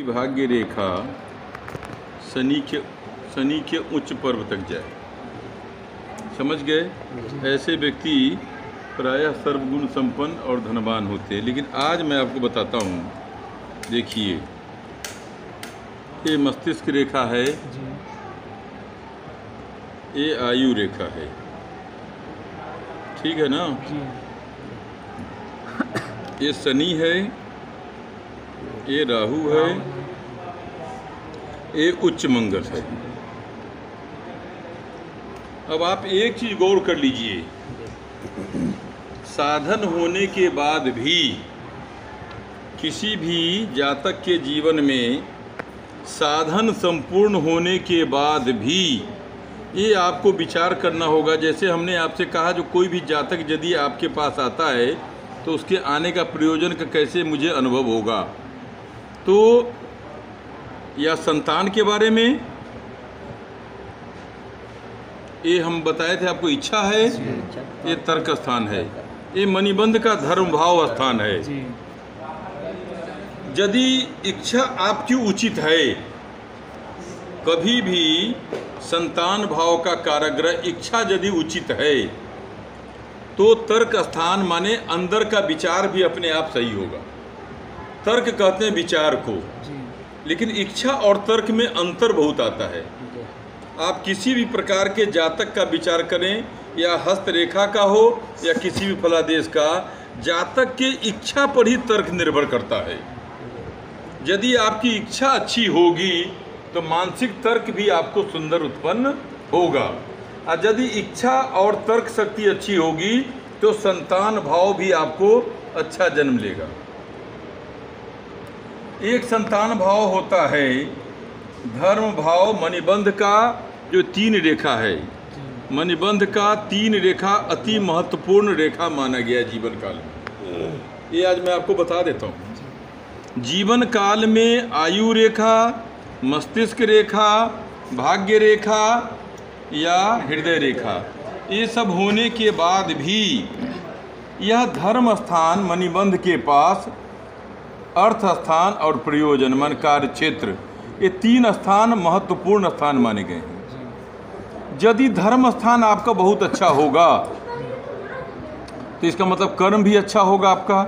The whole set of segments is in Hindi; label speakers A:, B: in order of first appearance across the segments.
A: भाग्य रेखा शनि के उच्च पर्व तक जाए। समझ गए? ऐसे व्यक्ति प्रायः सर्वगुण संपन्न और धनवान होते हैं। लेकिन आज मैं आपको बताता हूँ, देखिए ये मस्तिष्क रेखा है, ये आयु रेखा है, ठीक है ना? ये शनि है, ये राहु है, ये उच्च मंगल है। अब आप एक चीज गौर कर लीजिए, साधन होने के बाद भी किसी भी जातक के जीवन में साधन संपूर्ण होने के बाद भी ये आपको विचार करना होगा। जैसे हमने आपसे कहा, जो कोई भी जातक यदि आपके पास आता है तो उसके आने का प्रयोजन का कैसे मुझे अनुभव होगा। तो या संतान के बारे में ये हम बताए थे आपको, इच्छा है, ये तर्क स्थान है, ये मणिबंध का धर्म भाव स्थान है। यदि इच्छा आपकी उचित है, कभी भी संतान भाव का कारागृह इच्छा यदि उचित है तो तर्क स्थान माने अंदर का विचार भी अपने आप सही होगा। तर्क कहते हैं विचार को, लेकिन इच्छा और तर्क में अंतर बहुत आता है। आप किसी भी प्रकार के जातक का विचार करें, या हस्तरेखा का हो या किसी भी फलादेश का, जातक के इच्छा पर ही तर्क निर्भर करता है। यदि आपकी इच्छा अच्छी होगी तो मानसिक तर्क भी आपको सुंदर उत्पन्न होगा, और यदि इच्छा और तर्क शक्ति अच्छी होगी तो संतान भाव भी आपको अच्छा जन्म लेगा। एक संतान भाव होता है धर्म भाव मणिबंध का, जो 3 रेखा है। मणिबंध का 3 रेखा अति महत्वपूर्ण रेखा माना गया जीवन काल में। ये आज मैं आपको बता देता हूँ। जीवन काल में आयु रेखा, मस्तिष्क रेखा, भाग्य रेखा या हृदय रेखा, ये सब होने के बाद भी यह धर्म स्थान मणिबंध के पास अर्थ स्थान और प्रयोजन मन कार्य क्षेत्र, ये 3 स्थान महत्वपूर्ण स्थान माने गए हैं। यदि धर्म स्थान आपका बहुत अच्छा होगा तो इसका मतलब कर्म भी अच्छा होगा आपका,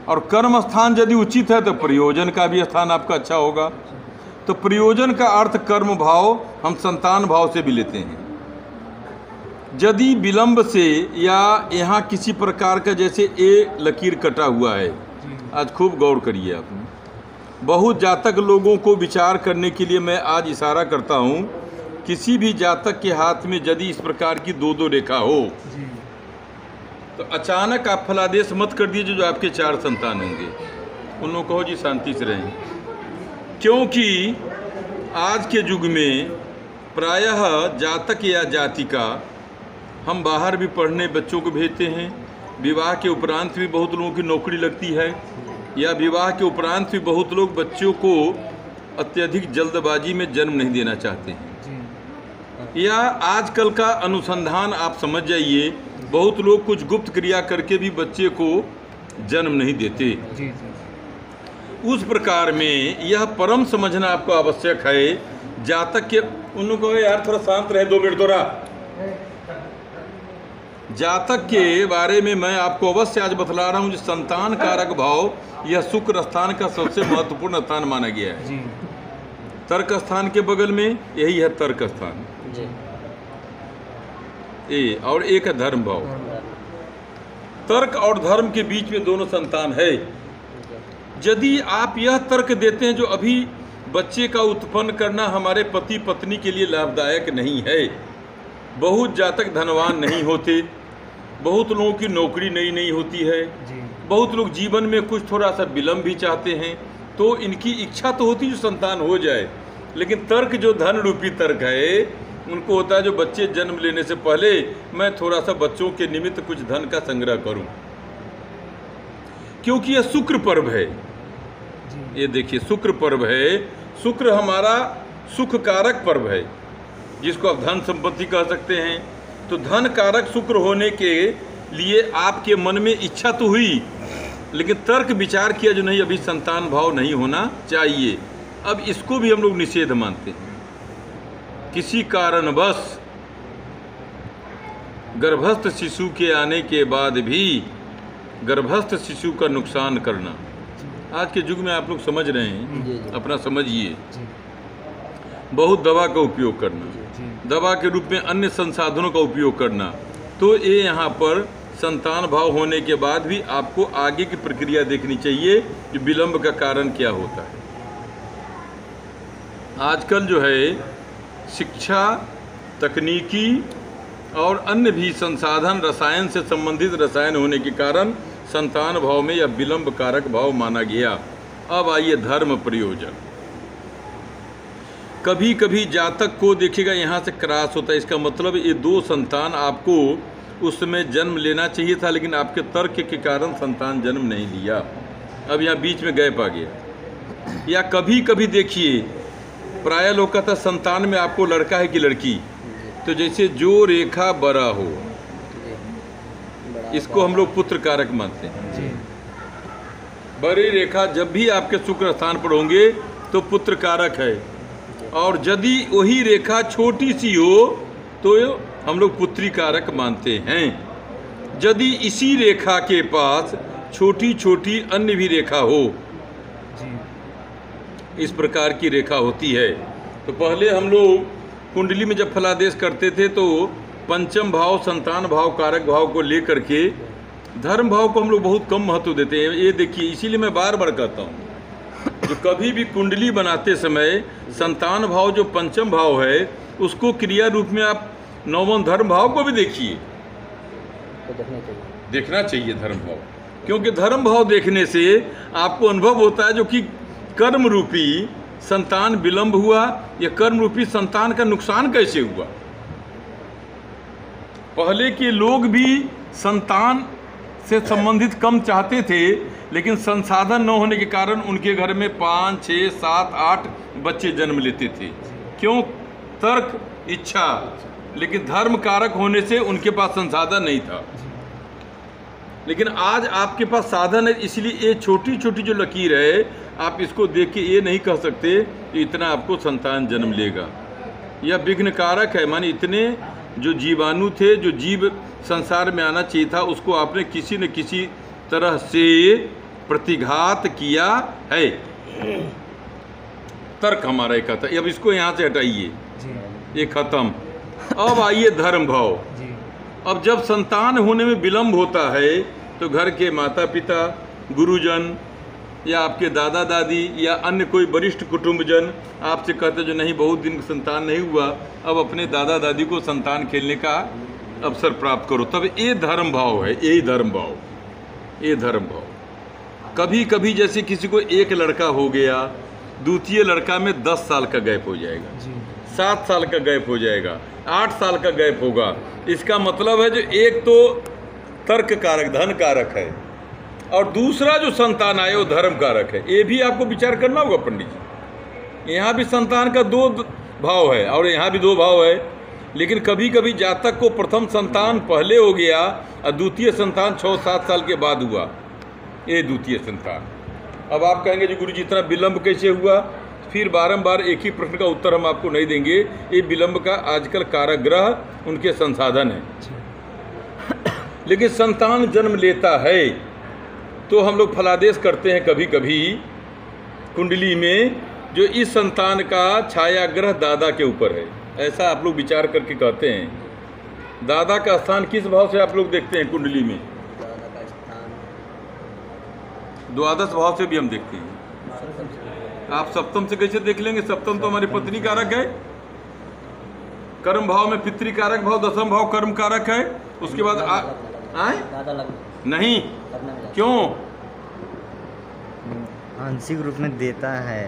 A: और कर्म स्थान यदि उचित है तो प्रयोजन का भी स्थान आपका अच्छा होगा। तो प्रयोजन का अर्थ कर्म भाव हम संतान भाव से भी लेते हैं। यदि विलंब से या यहाँ किसी प्रकार का, जैसे ए लकीर कटा हुआ है, आज खूब गौर करिए आपने। बहुत जातक लोगों को विचार करने के लिए मैं आज इशारा करता हूँ। किसी भी जातक के हाथ में यदि इस प्रकार की 2-2 रेखा हो तो अचानक आप फलादेश मत कर दीजिए जो आपके 4 संतान होंगे। उन लोगों को कहो जी शांति से रहें, क्योंकि आज के युग में प्रायः जातक या जातिका हम बाहर भी पढ़ने बच्चों को भेजते हैं। विवाह के उपरांत भी बहुत लोगों की नौकरी लगती है, या विवाह के उपरांत भी बहुत लोग बच्चों को अत्यधिक जल्दबाजी में जन्म नहीं देना चाहते हैं। या आजकल का अनुसंधान आप समझ जाइए, बहुत लोग कुछ गुप्त क्रिया करके भी बच्चे को जन्म नहीं देते। उस प्रकार में यह परम समझना आपको आवश्यक है। जातक के उन लोगों को, यार थोड़ा शांत रहे, 2 मिनट थोड़ा। जातक के बारे में मैं आपको अवश्य आज बतला रहा हूँ। जो संतान कारक भाव, यह शुक्र स्थान का सबसे महत्वपूर्ण स्थान माना गया है। तर्क स्थान के बगल में यही है तर्क स्थान, और एक है धर्म भाव। तर्क और धर्म के बीच में दोनों संतान है। यदि आप यह तर्क देते हैं जो अभी बच्चे का उत्पन्न करना हमारे पति पत्नी के लिए लाभदायक नहीं है, बहुत जातक धनवान नहीं होते, बहुत लोगों की नौकरी नई होती है, बहुत लोग जीवन में कुछ थोड़ा सा विलम्ब भी चाहते हैं, तो इनकी इच्छा तो होती है जो संतान हो जाए, लेकिन तर्क जो धन रूपी तर्क है उनको होता है जो बच्चे जन्म लेने से पहले मैं थोड़ा सा बच्चों के निमित्त कुछ धन का संग्रह करूं, क्योंकि यह शुक्र पर्व है। ये देखिए शुक्र पर्व है। शुक्र हमारा सुख कारक पर्व है, जिसको आप धन संपत्ति कह सकते हैं। तो धन कारक शुक्र होने के लिए आपके मन में इच्छा तो हुई, लेकिन तर्क विचार किया जो नहीं अभी संतान भाव नहीं होना चाहिए। अब इसको भी हम लोग निषेध मानते हैं। किसी कारणवश गर्भस्थ शिशु के आने के बाद भी गर्भस्थ शिशु का नुकसान करना, आज के युग में आप लोग समझ रहे हैं, अपना समझिए। बहुत दवा का उपयोग करना, दवा के रूप में अन्य संसाधनों का उपयोग करना, तो ये यहाँ पर संतान भाव होने के बाद भी आपको आगे की प्रक्रिया देखनी चाहिए कि विलंब का कारण क्या होता है। आजकल जो है शिक्षा, तकनीकी और अन्य भी संसाधन रसायन से संबंधित रसायन होने के कारण संतान भाव में यह विलंब कारक भाव माना गया। अब आइए धर्म प्रयोजन। कभी कभी जातक को देखिएगा यहाँ से क्रॉस होता है, इसका मतलब ये दो संतान आपको उस समय जन्म लेना चाहिए था, लेकिन आपके तर्क के कारण संतान जन्म नहीं लिया, अब यहाँ बीच में गैप आ गया। या कभी कभी देखिए प्राय लोग का था संतान में आपको लड़का है कि लड़की, तो जैसे जो रेखा बड़ा हो इसको हम लोग पुत्र कारक मानते हैं। बड़ी रेखा जब भी आपके शुक्र स्थान पर होंगे तो पुत्र कारक है, और यदि वही रेखा छोटी सी हो तो हम लोग पुत्री कारक मानते हैं। यदि इसी रेखा के पास छोटी छोटी अन्य भी रेखा हो, इस प्रकार की रेखा होती है, तो पहले हम लोग कुंडली में जब फलादेश करते थे तो पंचम भाव संतान भाव कारक भाव को लेकर के धर्म भाव को हम लोग बहुत कम महत्व देते हैं। ये देखिए, इसीलिए मैं बार बार कहता हूँ जो कभी भी कुंडली बनाते समय संतान भाव जो पंचम भाव है उसको क्रिया रूप में आप नौवं धर्म भाव को भी देखिए, देखना चाहिए धर्म भाव, क्योंकि धर्म भाव देखने से आपको अनुभव होता है जो कि कर्म रूपी संतान विलंब हुआ या कर्म रूपी संतान का नुकसान कैसे हुआ। पहले के लोग भी संतान से संबंधित कम चाहते थे, लेकिन संसाधन न होने के कारण उनके घर में 5, 6, 7, 8 बच्चे जन्म लेते थे। क्यों? तर्क, इच्छा, लेकिन धर्म कारक होने से उनके पास संसाधन नहीं था। लेकिन आज आपके पास साधन है, इसलिए ये छोटी छोटी जो लकीर है आप इसको देख के ये नहीं कह सकते कि इतना आपको संतान जन्म लेगा। यह विघ्न कारक है, माने इतने जो जीवाणु थे, जो जीव संसार में आना चाहिए था, उसको आपने किसी न किसी तरह से प्रतिघात किया है। तर्क हमारा एक था, अब इसको यहाँ से हटाइए, ये खत्म। अब आइए धर्म भाव। अब जब संतान होने में विलंब होता है तो घर के माता पिता, गुरुजन या आपके दादा दादी या अन्य कोई वरिष्ठ कुटुंबजन आपसे कहते जो नहीं बहुत दिन संतान नहीं हुआ, अब अपने दादा दादी को संतान खेलने का अवसर प्राप्त करो, तब ये धर्म भाव है। यही धर्म भाव, ये धर्म भाव। कभी कभी जैसे किसी को एक लड़का हो गया, द्वितीय लड़का में 10 साल का गैप हो जाएगा, 7 साल का गैप हो जाएगा, 8 साल का गैप होगा। इसका मतलब है जो एक तो तर्क कारक धन कारक है और दूसरा जो संतान आए वो धर्म कारक है। ये भी आपको विचार करना होगा पंडित जी। यहाँ भी संतान का 2 भाव है और यहाँ भी 2 भाव है, लेकिन कभी कभी जातक को प्रथम संतान पहले हो गया और द्वितीय संतान 6-7 साल के बाद हुआ, ये द्वितीय संतान। अब आप कहेंगे जी गुरुजी इतना विलंब कैसे हुआ? फिर बारंबार एक ही प्रश्न का उत्तर हम आपको नहीं देंगे। ये विलंब का आजकल कारागृह उनके संसाधन है, लेकिन संतान जन्म लेता है तो हम लोग फलादेश करते हैं कभी कभी कुंडली में जो इस संतान का छायाग्रह दादा के ऊपर है, ऐसा आप लोग विचार करके कहते हैं। दादा का स्थान किस भाव से आप लोग देखते हैं कुंडली में? द्वादश भाव से भी हम देखते हैं। आप सप्तम से कैसे देख लेंगे? सप्तम तो हमारी पत्नी कारक है, कर्म भाव में पितृ कारक भाव, दसम भाव कर्म कारक है। उसके बाद नहीं, क्यों?
B: आंशिक रूप में देता है,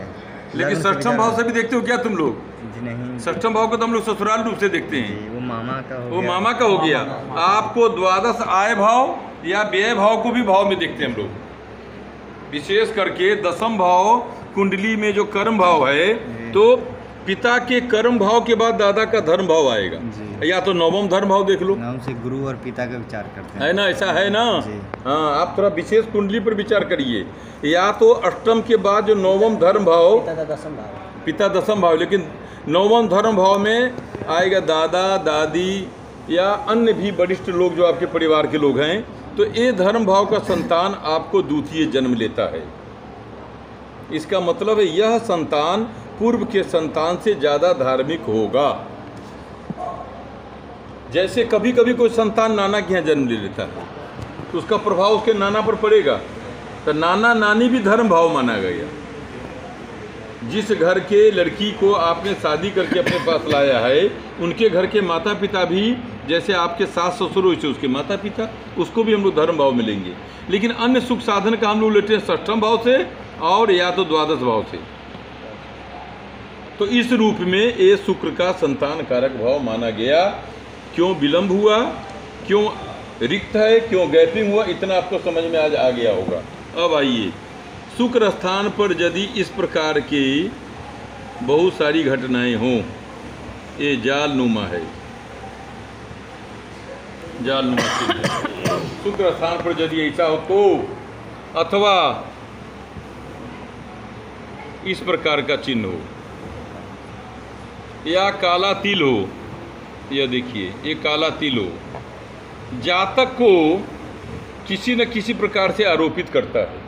A: लेकिन षष्ठम भाव से भी देखते हो क्या तुम लोग?
B: जी नहीं,
A: षष्ठम भाव को तो हम लोग ससुराल रूप से देखते हैं।
B: वो मामा का हो
A: वो
B: गया।
A: मामा का हो गया। आपको द्वादश आय भाव या व्यय भाव को भी भाव में देखते हैं हम लोग। विशेष करके दसम भाव कुंडली में जो कर्म भाव है, तो पिता के कर्म भाव के बाद दादा का धर्म भाव आएगा।
B: जी।
A: या तो नवम धर्म भाव देख लो,
B: नाम से गुरु और पिता का विचार करते हैं।
A: है ना, ऐसा है ना।
B: जी।
A: हाँ, आप थोड़ा विशेष कुंडली पर विचार करिए। या तो अष्टम के बाद जो नवम धर्म भाव, पिता दसम भाव, लेकिन नवम धर्म भाव में आएगा दादा दादी या अन्य भी वरिष्ठ लोग जो आपके परिवार के लोग हैं। तो ये धर्म भाव का संतान आपको द्वितीय जन्म लेता है। इसका मतलब है यह संतान पूर्व के संतान से ज़्यादा धार्मिक होगा। जैसे कभी कभी कोई संतान नाना के यहाँ जन्म ले लेता है तो उसका प्रभाव उसके नाना पर पड़ेगा। तो नाना नानी भी धर्म भाव माना गया। जिस घर के लड़की को आपने शादी करके अपने पास लाया है, उनके घर के माता पिता भी जैसे आपके सास ससुर वैसे उसके माता पिता, उसको भी हम लोग धर्म भाव मिलेंगे। लेकिन अन्य सुख साधन का हम लोग लेते हैं षष्ठम भाव से और या तो द्वादश भाव से। तो इस रूप में ये शुक्र का संतान कारक भाव माना गया। क्यों विलंब हुआ, क्यों रिक्त है, क्यों गैपिंग हुआ, इतना आपको समझ में आज आ गया होगा। अब आइए, शुक्र स्थान पर यदि इस प्रकार की बहुत सारी घटनाएं हों, ये जालनुमा है, जालनुमा चिन्ह है। शुक्र स्थान पर यदि ऐसा हो तो, अथवा इस प्रकार का चिन्ह हो या काला तिल हो, यह देखिए ये काला तिल हो, जातक को किसी न किसी प्रकार से आरोपित करता है।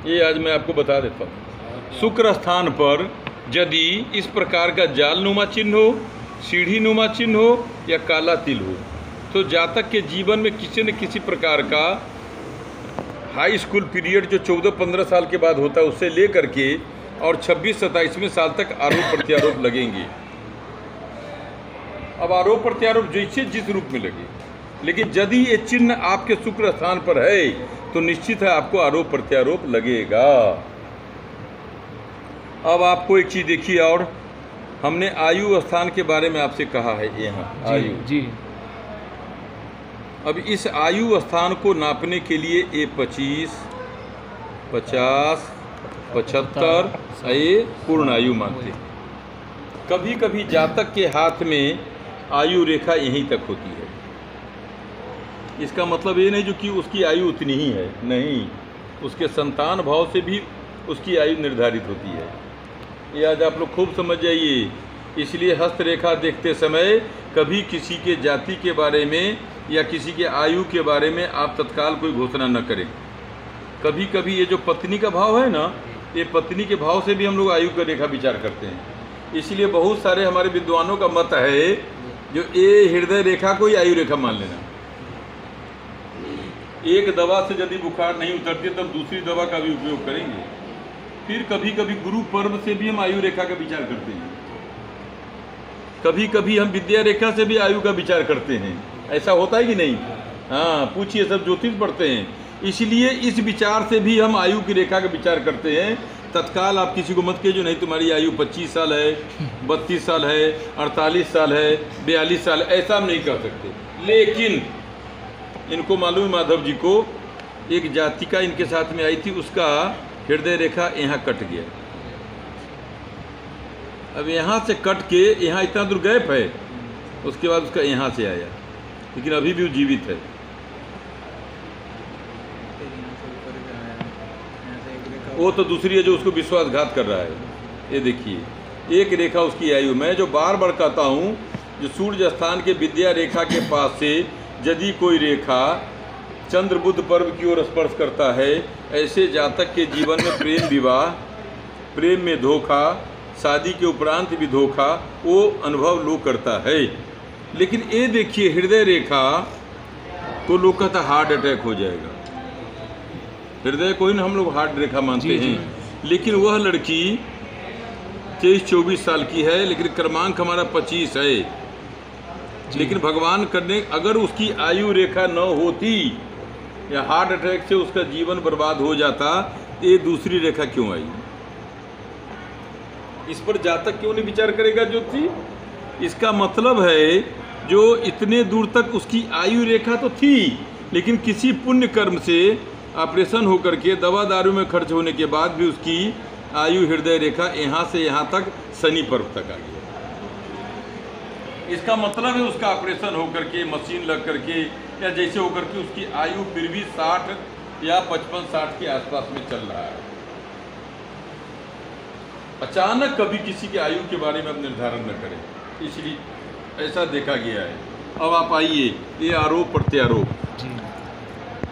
A: ये आज मैं आपको बता देता हूँ। शुक्र स्थान पर यदि इस प्रकार का जालनुमा चिन्ह हो, सीढ़ीनुमा चिन्ह हो या काला तिल हो, तो जातक के जीवन में किसी न किसी प्रकार का हाई स्कूल पीरियड जो 14-15 साल के बाद होता है उससे ले करके और 26-27वें साल तक आरोप प्रत्यारोप लगेंगे। अब आरोप प्रत्यारोप जैसे जिस रूप में लगे, लेकिन यदि ये चिन्ह आपके शुक्र स्थान पर है तो निश्चित है आपको आरोप प्रत्यारोप लगेगा। अब आपको एक चीज देखिए, और हमने आयु स्थान के बारे में आपसे कहा है, यहाँ आयु
C: जी।
A: अब इस आयु स्थान को नापने के लिए ये 25, 50, 75 ये पूर्ण आयु मानते हैं। कभी कभी जातक के हाथ में आयु रेखा यहीं तक होती है। इसका मतलब ये नहीं जो कि उसकी आयु उतनी ही है, नहीं, उसके संतान भाव से भी उसकी आयु निर्धारित होती है। ये आज आप लोग खूब समझ जाइए। इसलिए हस्तरेखा देखते समय कभी किसी के जाति के बारे में या किसी के आयु के बारे में आप तत्काल कोई घोषणा न करें। कभी कभी ये जो पत्नी का भाव है ना, ये पत्नी के भाव से भी हम लोग आयु का रेखा विचार करते हैं। इसलिए बहुत सारे हमारे विद्वानों का मत है जो ये हृदय रेखा को ही आयु रेखा मान लेना। एक दवा से यदि बुखार नहीं उतरती तब दूसरी दवा का भी उपयोग करेंगे। फिर कभी कभी गुरु पर्व से भी हम आयु रेखा का विचार करते हैं। कभी कभी हम विद्या रेखा से भी आयु का विचार करते हैं। ऐसा होता है कि नहीं? हाँ, पूछिए, सब ज्योतिष पढ़ते हैं। इसलिए इस विचार से भी हम आयु की रेखा का विचार करते हैं। तत्काल आप किसी को मत कीजिए नहीं तुम्हारी आयु 25 साल है, 32 साल है, 48 साल है, 42 साल है, ऐसा हम नहीं कर सकते। लेकिन इनको मालूम है, माधव जी को एक जातिका इनके साथ में आई थी, उसका हृदय रेखा यहाँ कट गया। अब यहाँ से कट के यहाँ इतना दूर गैप है, उसके बाद उसका यहाँ से आया, लेकिन अभी भी वो जीवित है। वो तो दूसरी है जो उसको विश्वासघात कर रहा है। ये देखिए एक रेखा उसकी आयु। मैं जो बार बार कहता हूँ, जो सूर्य स्थान के विद्या रेखा के पास से यदि कोई रेखा चंद्र बुध पर्व की ओर स्पर्श करता है, ऐसे जातक के जीवन में प्रेम विवाह, प्रेम में धोखा, शादी के उपरांत भी धोखा, वो अनुभव लोग करता है। लेकिन ये देखिए हृदय रेखा तो लोग कहता हार्ट अटैक हो जाएगा। हृदय को ही हम लोग हार्ट रेखा मानते हैं। लेकिन वह लड़की 23-24 साल की है, लेकिन क्रमांक हमारा 25 है। लेकिन भगवान करने अगर उसकी आयु रेखा न होती या हार्ट अटैक से उसका जीवन बर्बाद हो जाता, ये दूसरी रेखा क्यों आई? इस पर जातक क्यों नहीं विचार करेगा ज्योतिषी? इसका मतलब है जो इतने दूर तक उसकी आयु रेखा तो थी, लेकिन किसी पुण्य कर्म से ऑपरेशन होकर के दवा दारू में खर्च होने के बाद भी उसकी आयु हृदय रेखा यहाँ से यहाँ तक शनि पर्व तक आ गया। इसका मतलब है उसका ऑपरेशन होकर के, मशीन लग करके या जैसे होकर के उसकी आयु फिर भी 60 या 55-60 के आसपास में चल रहा है। अचानक कभी किसी की आयु के बारे में आप निर्धारण न करें, इसलिए ऐसा देखा गया है। अब आप आइए, ये आरोप प्रत्यारोप।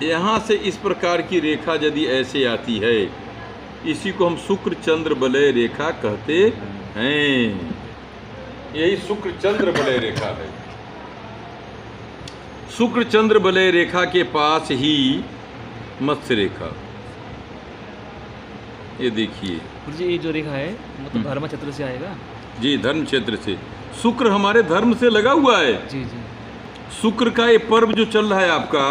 A: यहाँ से इस प्रकार की रेखा यदि ऐसे आती है, इसी को हम शुक्र चंद्र बलय रेखा कहते हैं। यही शुक्र चंद्र बलय रेखा है। शुक्र चंद्र बलय रेखा के पास ही मत्स्य रेखा, ये देखिए
C: जी, ये जो रेखा है मतलब धर्म क्षेत्र से आएगा
A: जी, धर्म क्षेत्र से। शुक्र हमारे धर्म से लगा हुआ है
C: जी जी।
A: शुक्र का ये पर्व जो चल रहा है आपका,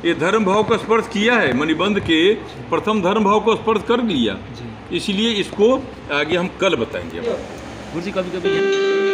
A: ये धर्म भाव का स्पर्श किया है, मणिबंध के प्रथम धर्म भाव को स्पर्श कर लिया,
C: जी।
A: इसलिए इसको आगे हम कल बताएंगे।
C: गुरु जी कभी कभी